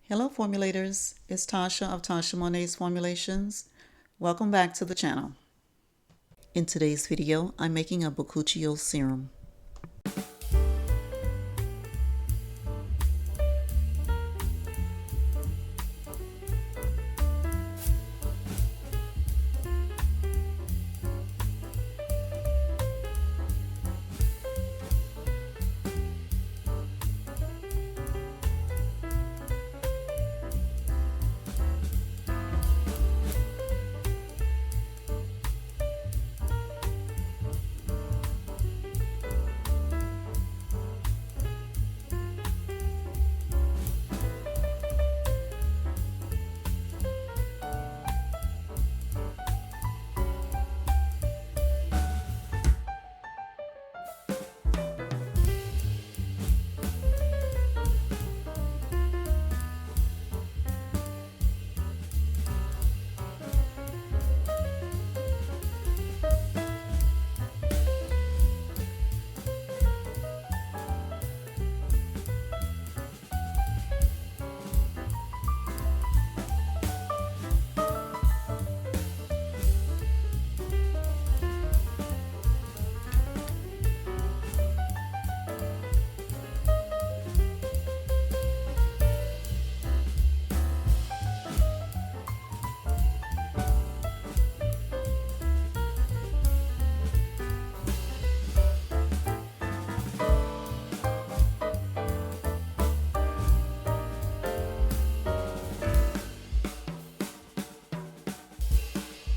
Hello formulators, it's Tasha of Tasha Monet's Formulations. Welcome back to the channel. In today's video, I'm making a Bakuchiol serum.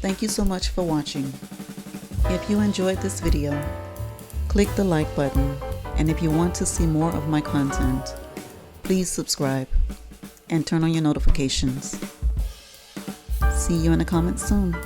Thank you so much for watching. If you enjoyed this video, click the like button, and if you want to see more of my content, please subscribe and turn on your notifications. See you in the comments soon.